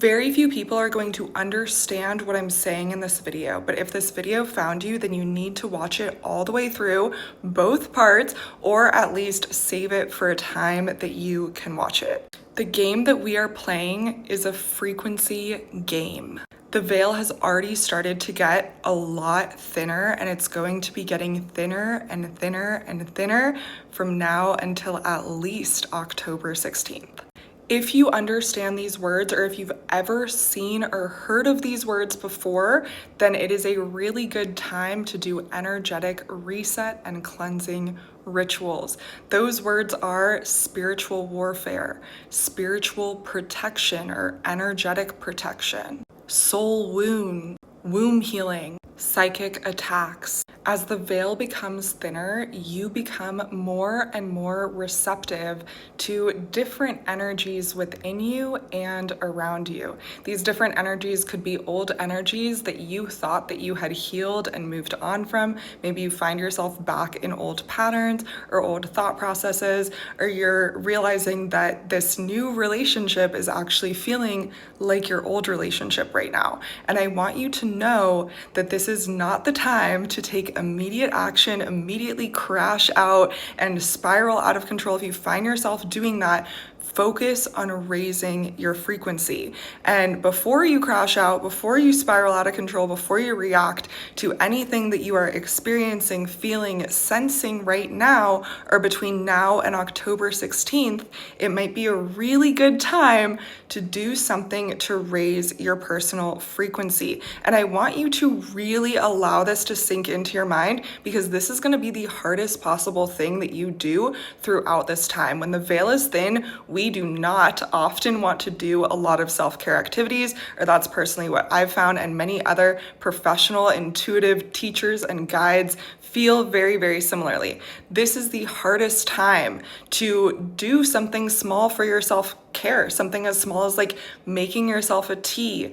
Very few people are going to understand what I'm saying in this video, but if this video found you, then you need to watch it all the way through, both parts, or at least save it for a time that you can watch it. The game that we are playing is a frequency game. The veil has already started to get a lot thinner, and it's going to be getting thinner and thinner and thinner from now until at least October 16th. If you understand these words, or if you've ever seen or heard of these words before, then it is a really good time to do energetic reset and cleansing rituals. Those words are spiritual warfare, spiritual protection or energetic protection, soul wound, womb healing, psychic attacks. As the veil becomes thinner, you become more and more receptive to different energies within you and around you. These different energies could be old energies that you thought that you had healed and moved on from. Maybe you find yourself back in old patterns or old thought processes, or you're realizing that this new relationship is actually feeling like your old relationship right now. And I want you to know that this is not the time to take immediate action, immediately crash out and spiral out of control. If you find yourself doing that, focus on raising your frequency. And before you crash out, before you spiral out of control, before you react to anything that you are experiencing, feeling, sensing right now, or between now and October 16th, it might be a really good time to do something to raise your personal frequency. And I want you to really allow this to sink into your mind, because this is going to be the hardest possible thing that you do throughout this time. When the veil is thin, we do not often want to do a lot of self-care activities, or that's personally what I've found, and many other professional intuitive teachers and guides feel very, very similarly. This is the hardest time to do something small for your self-care, something as small as like making yourself a tea,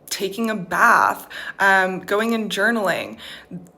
taking a bath, going and journaling.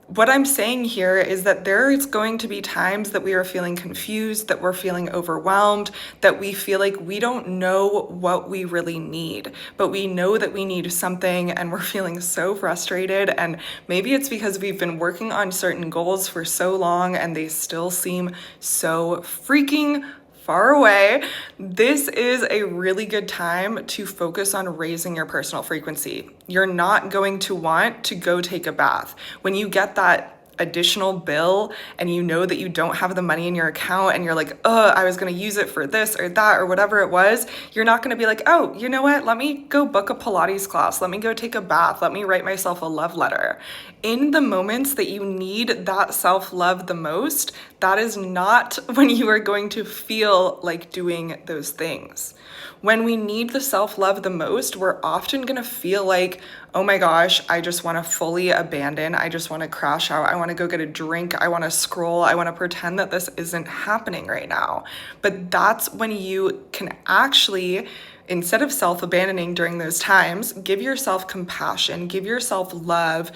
What I'm saying here is that there is going to be times that we are feeling confused, that we're feeling overwhelmed, that we feel like we don't know what we really need, but we know that we need something, and we're feeling so frustrated. And maybe it's because we've been working on certain goals for so long and they still seem so freaking far away. This is a really good time to focus on raising your personal frequency. You're not going to want to go take a bath. When you get that additional bill and you know that you don't have the money in your account and you're like, I was going to use it for this or that or whatever it was, you're not going to be like, oh, you know what? Let me go book a Pilates class. Let me go take a bath. Let me write myself a love letter. In the moments that you need that self-love the most, that is not when you are going to feel like doing those things. When we need the self-love the most, we're often gonna feel like, oh my gosh, I just wanna fully abandon. I just wanna crash out. I wanna go get a drink. I wanna scroll. I wanna pretend that this isn't happening right now. But that's when you can actually, instead of self-abandoning during those times, give yourself compassion, give yourself love,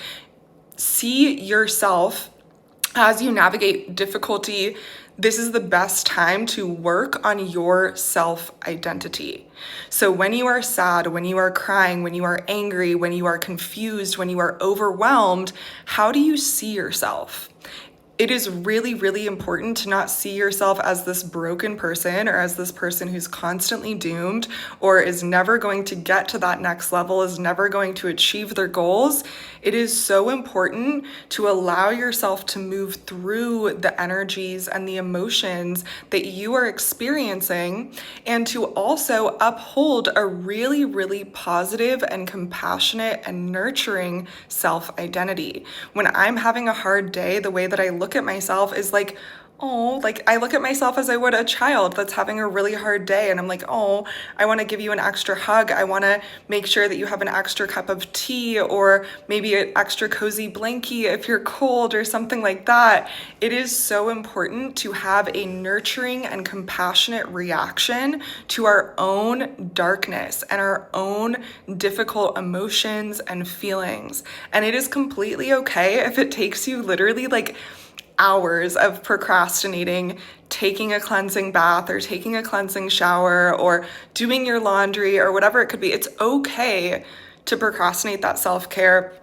see yourself as you navigate difficulty. This is the best time to work on your self-identity. So when you are sad, when you are crying, when you are angry, when you are confused, when you are overwhelmed, how do you see yourself? It is really, really important to not see yourself as this broken person, or as this person who's constantly doomed, or is never going to get to that next level, is never going to achieve their goals. It is so important to allow yourself to move through the energies and the emotions that you are experiencing, and to also uphold a really, really positive and compassionate and nurturing self-identity. When I'm having a hard day, the way that I look at myself is like, oh, like I look at myself as I would a child that's having a really hard day, and I'm like, oh, I want to give you an extra hug. I want to make sure that you have an extra cup of tea, or maybe an extra cozy blankie if you're cold, or something like that. It is so important to have a nurturing and compassionate reaction to our own darkness and our own difficult emotions and feelings. And it is completely okay if it takes you literally like hours of procrastinating taking a cleansing bath or taking a cleansing shower or doing your laundry or whatever it could be. It's okay to procrastinate that self-care,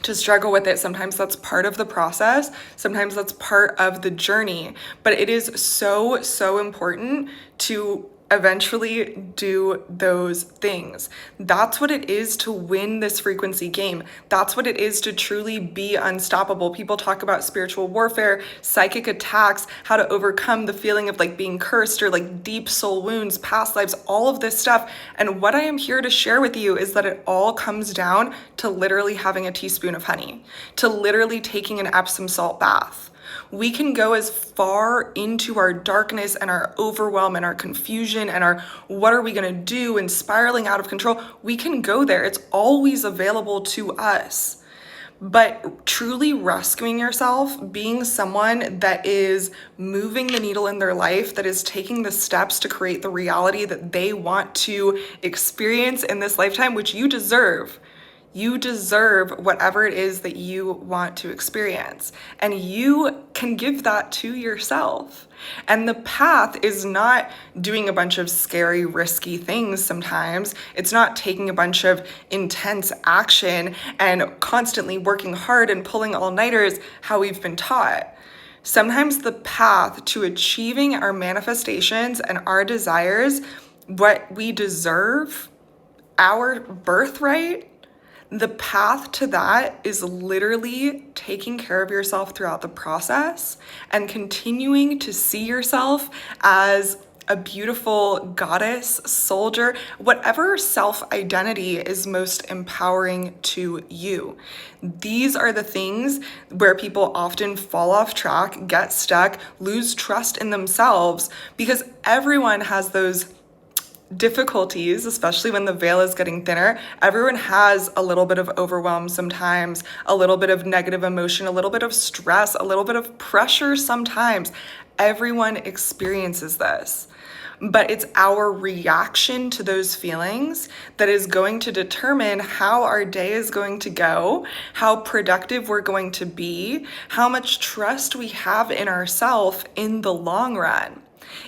to struggle with it. Sometimes that's part of the process. Sometimes that's part of the journey. But it is so, so important to eventually do those things. That's what it is to win this frequency game. That's what it is to truly be unstoppable. People talk about spiritual warfare, psychic attacks, how to overcome the feeling of like being cursed or like deep soul wounds, past lives, all of this stuff. And what I am here to share with you is that it all comes down to literally having a teaspoon of honey, to literally taking an Epsom salt bath. We can go as far into our darkness and our overwhelm and our confusion and our what are we going to do and spiraling out of control. We can go there. It's always available to us. But truly rescuing yourself, being someone that is moving the needle in their life, that is taking the steps to create the reality that they want to experience in this lifetime, which you deserve. You deserve whatever it is that you want to experience, and you can give that to yourself. And the path is not doing a bunch of scary, risky things sometimes. It's not taking a bunch of intense action and constantly working hard and pulling all-nighters how we've been taught. Sometimes the path to achieving our manifestations and our desires, what we deserve, our birthright, the path to that is literally taking care of yourself throughout the process and continuing to see yourself as a beautiful goddess, soldier, whatever self-identity is most empowering to you. These are the things where people often fall off track, get stuck, lose trust in themselves, because everyone has those difficulties, especially when the veil is getting thinner. Everyone has a little bit of overwhelm sometimes, a little bit of negative emotion, a little bit of stress, a little bit of pressure sometimes. Everyone experiences this. But it's our reaction to those feelings that is going to determine how our day is going to go, how productive we're going to be, how much trust we have in ourselves in the long run.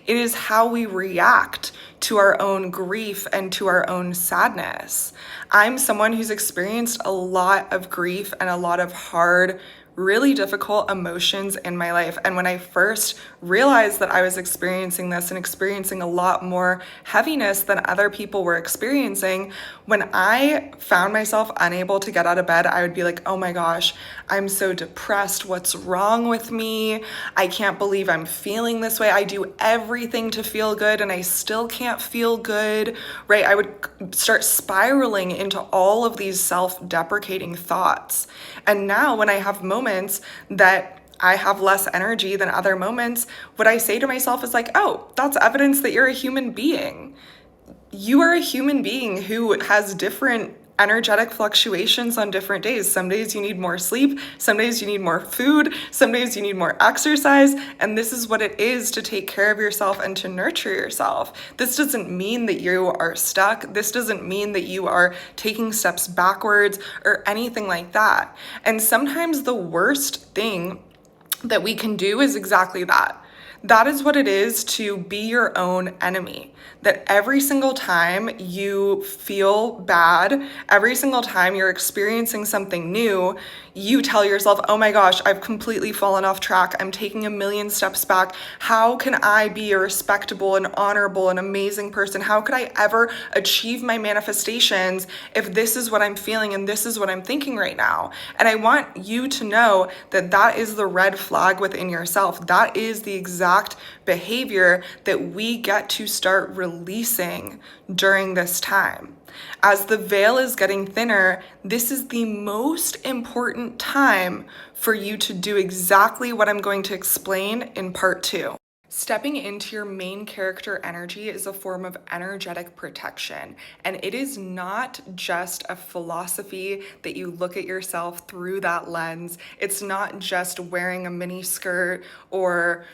It is how we react to our own grief and to our own sadness. I'm someone who's experienced a lot of grief and a lot of hard, really difficult emotions in my life. And when I first realized that I was experiencing this and experiencing a lot more heaviness than other people were experiencing, when I found myself unable to get out of bed, I would be like, oh my gosh, I'm so depressed. What's wrong with me? I can't believe I'm feeling this way. I do everything to feel good and I still can't feel good, right? I would start spiraling into all of these self-deprecating thoughts. And now when I have moments that I have less energy than other moments, what I say to myself is like, oh, that's evidence that you're a human being. You are a human being who has different energetic fluctuations on different days. Some days you need more sleep, some days you need more food, some days you need more exercise, and this is what it is to take care of yourself and to nurture yourself. This doesn't mean that you are stuck. This doesn't mean that you are taking steps backwards or anything like that. And sometimes the worst thing that we can do is exactly that. That is what it is to be your own enemy. That every single time you feel bad, every single time you're experiencing something new, you tell yourself, oh my gosh, I've completely fallen off track. I'm taking a million steps back. How can I be a respectable and honorable and amazing person? How could I ever achieve my manifestations if this is what I'm feeling and this is what I'm thinking right now? And I want you to know that that is the red flag within yourself. That is the exact behavior that we get to start releasing during this time. As the veil is getting thinner, this is the most important time for you to do exactly what I'm going to explain in part 2. Stepping into your main character energy is a form of energetic protection, and it is not just a philosophy that you look at yourself through that lens. It's not just wearing a mini skirt or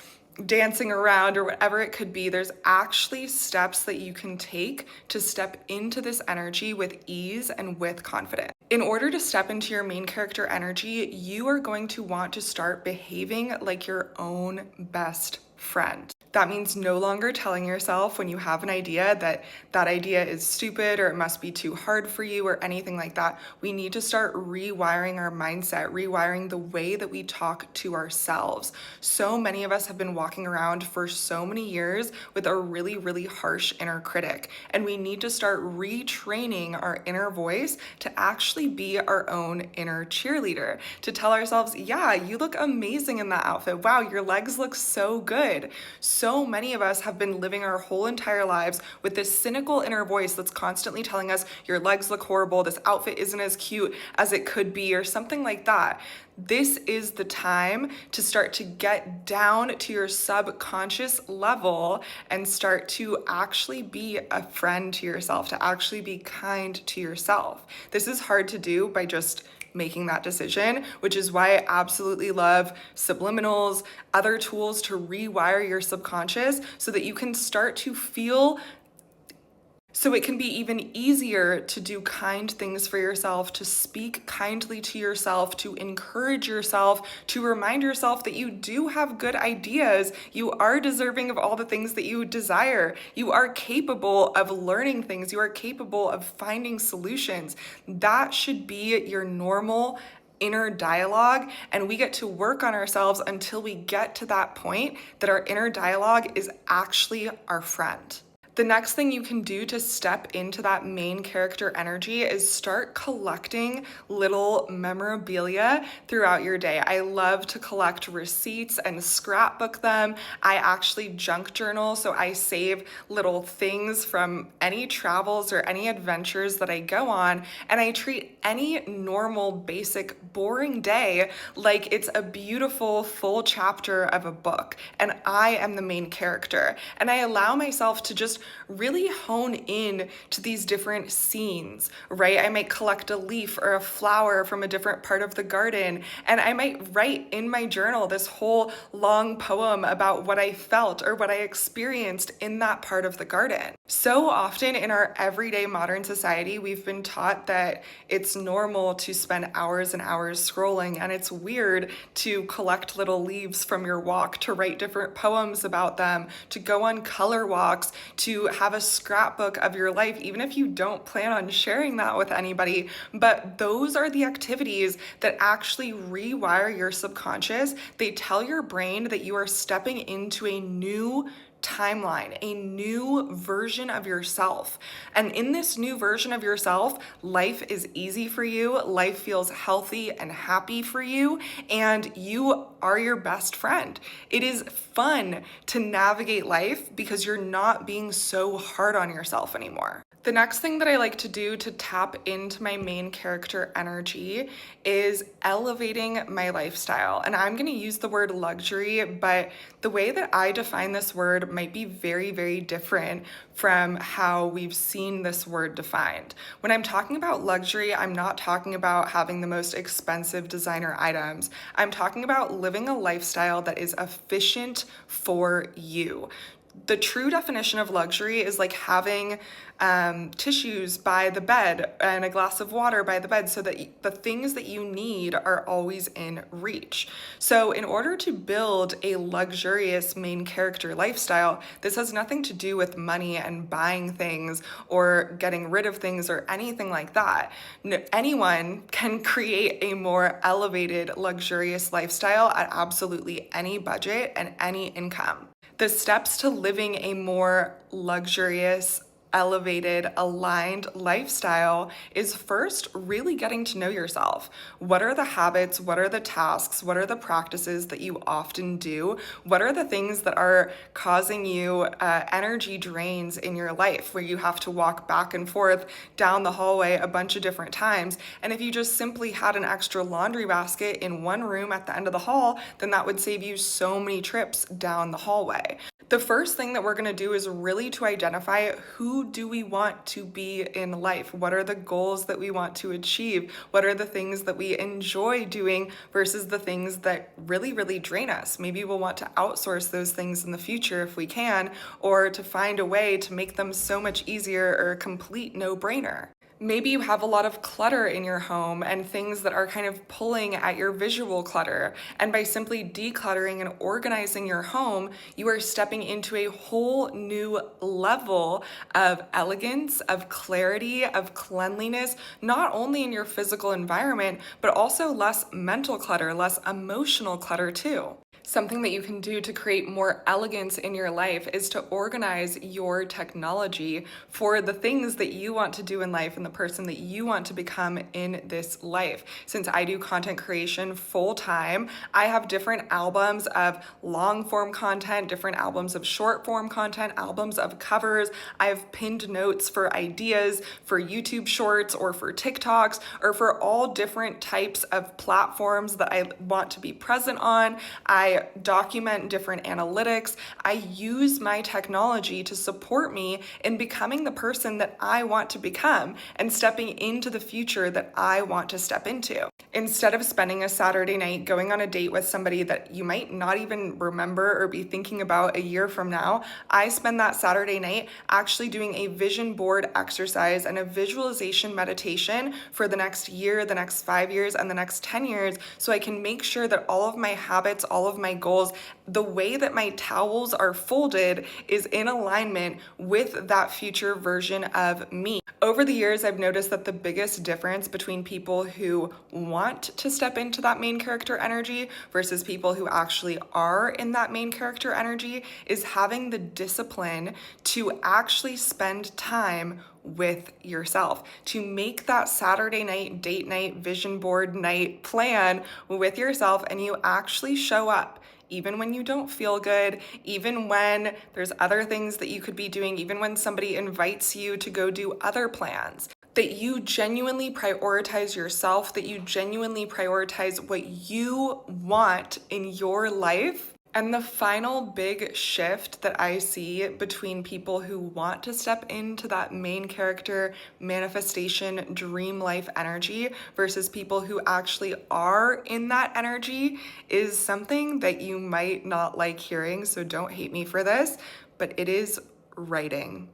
dancing around or whatever it could be. There's actually steps that you can take to step into this energy with ease and with confidence. In order to step into your main character energy, you are going to want to start behaving like your own best friend. That means no longer telling yourself when you have an idea that that idea is stupid or it must be too hard for you or anything like that. We need to start rewiring our mindset, rewiring the way that we talk to ourselves. So many of us have been walking around for so many years with a really, really harsh inner critic, and we need to start retraining our inner voice to actually be our own inner cheerleader, to tell ourselves, yeah, you look amazing in that outfit. Wow, your legs look so good. So many of us have been living our whole entire lives with this cynical inner voice that's constantly telling us your legs look horrible, this outfit isn't as cute as it could be, or something like that. This is the time to start to get down to your subconscious level and start to actually be a friend to yourself, to actually be kind to yourself. This is hard to do by just making that decision, which is why I absolutely love subliminals, other tools to rewire your subconscious so that you can start to feel, so it can be even easier to do kind things for yourself, to speak kindly to yourself, to encourage yourself, to remind yourself that you do have good ideas. You are deserving of all the things that you desire. You are capable of learning things. You are capable of finding solutions. That should be your normal inner dialogue, and we get to work on ourselves until we get to that point that our inner dialogue is actually our friend. The next thing you can do to step into that main character energy is start collecting little memorabilia throughout your day. I love to collect receipts and scrapbook them. I actually junk journal, so I save little things from any travels or any adventures that I go on, and I treat any normal, basic, boring day like it's a beautiful full chapter of a book, and I am the main character, and I allow myself to just really hone in to these different scenes, right? I might collect a leaf or a flower from a different part of the garden, and I might write in my journal this whole long poem about what I felt or what I experienced in that part of the garden. So often in our everyday modern society, we've been taught that it's normal to spend hours and hours scrolling, and it's weird to collect little leaves from your walk, to write different poems about them, to go on color walks, to have a scrapbook of your life, even if you don't plan on sharing that with anybody. But those are the activities that actually rewire your subconscious. They tell your brain that you are stepping into a new timeline, a new version of yourself. And in this new version of yourself, life is easy for you, life feels healthy and happy for you, and you are your best friend. It is fun to navigate life because you're not being so hard on yourself anymore. The next thing that I like to do to tap into my main character energy is elevating my lifestyle. And I'm going to use the word luxury, but the way that I define this word might be very, very different from how we've seen this word defined. When I'm talking about luxury, I'm not talking about having the most expensive designer items. I'm talking about living a lifestyle that is efficient for you. The true definition of luxury is like having tissues by the bed and a glass of water by the bed so that the things that you need are always in reach. So in order to build a luxurious main character lifestyle, this has nothing to do with money and buying things or getting rid of things or anything like that. Anyone can create a more elevated, luxurious lifestyle at absolutely any budget and any income. The steps to living a more luxurious, elevated, aligned lifestyle is first really getting to know yourself. What are the habits? What are the tasks? What are the practices that you often do? What are the things that are causing you energy drains in your life where you have to walk back and forth down the hallway a bunch of different times? And if you just simply had an extra laundry basket in one room at the end of the hall, then that would save you so many trips down the hallway. The first thing that we're going to do is really to identify who do we want to be in life? What are the goals that we want to achieve? What are the things that we enjoy doing versus the things that really, really drain us? Maybe we'll want to outsource those things in the future if we can, or to find a way to make them so much easier or a complete no-brainer. Maybe you have a lot of clutter in your home and things that are kind of pulling at your visual clutter. And by simply decluttering and organizing your home, you are stepping into a whole new level of elegance, of clarity, of cleanliness, not only in your physical environment, but also less mental clutter, less emotional clutter too. Something that you can do to create more elegance in your life is to organize your technology for the things that you want to do in life and the person that you want to become in this life. Since I do content creation full time, I have different albums of long form content, different albums of short form content, albums of covers. I have pinned notes for ideas for YouTube shorts or for TikToks or for all different types of platforms that I want to be present on. I document different analytics. I use my technology to support me in becoming the person that I want to become and stepping into the future that I want to step into. Instead of spending a Saturday night going on a date with somebody that you might not even remember or be thinking about a year from now, I spend that Saturday night actually doing a vision board exercise and a visualization meditation for the next year, the next 5 years, and the next 10 years, so I can make sure that all of my habits, all of my goals, the way that my towels are folded is in alignment with that future version of me. Over the years, I've noticed that the biggest difference between people who want to step into that main character energy versus people who actually are in that main character energy is having the discipline to actually spend time with yourself, to make that Saturday night, date night, vision board night plan with yourself, and you actually show up. Even when you don't feel good, even when there's other things that you could be doing, even when somebody invites you to go do other plans, that you genuinely prioritize yourself, that you genuinely prioritize what you want in your life. And the final big shift that I see between people who want to step into that main character manifestation dream life energy versus people who actually are in that energy is something that you might not like hearing, so don't hate me for this, but it is writing.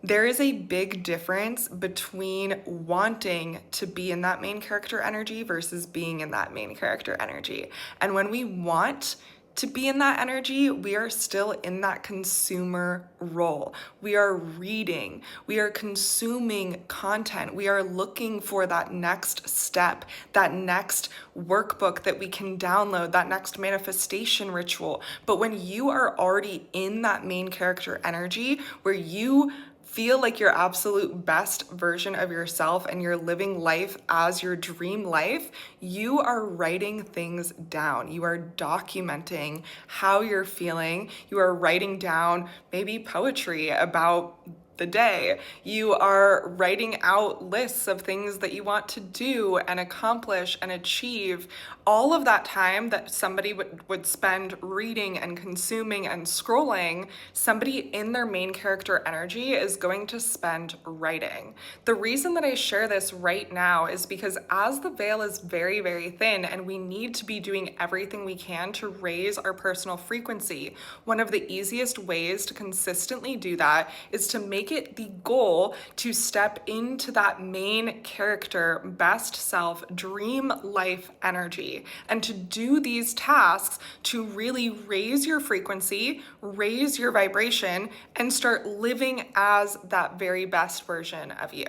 There is a big difference between wanting to be in that main character energy versus being in that main character energy. And when we want to be in that energy, we are still in that consumer role. We are reading, we are consuming content, we are looking for that next step, that next workbook that we can download, that next manifestation ritual. But when you are already in that main character energy, where you feel like your absolute best version of yourself and you're living life as your dream life, you are writing things down. You are documenting how you're feeling. You are writing down maybe poetry about the day. You are writing out lists of things that you want to do and accomplish and achieve. All of that time that somebody would spend reading and consuming and scrolling, somebody in their main character energy is going to spend writing. The reason that I share this right now is because as the veil is very, very thin and we need to be doing everything we can to raise our personal frequency, one of the easiest ways to consistently do that is to make it the goal to step into that main character, best self, dream life energy, and to do these tasks to really raise your frequency, raise your vibration, and start living as that very best version of you.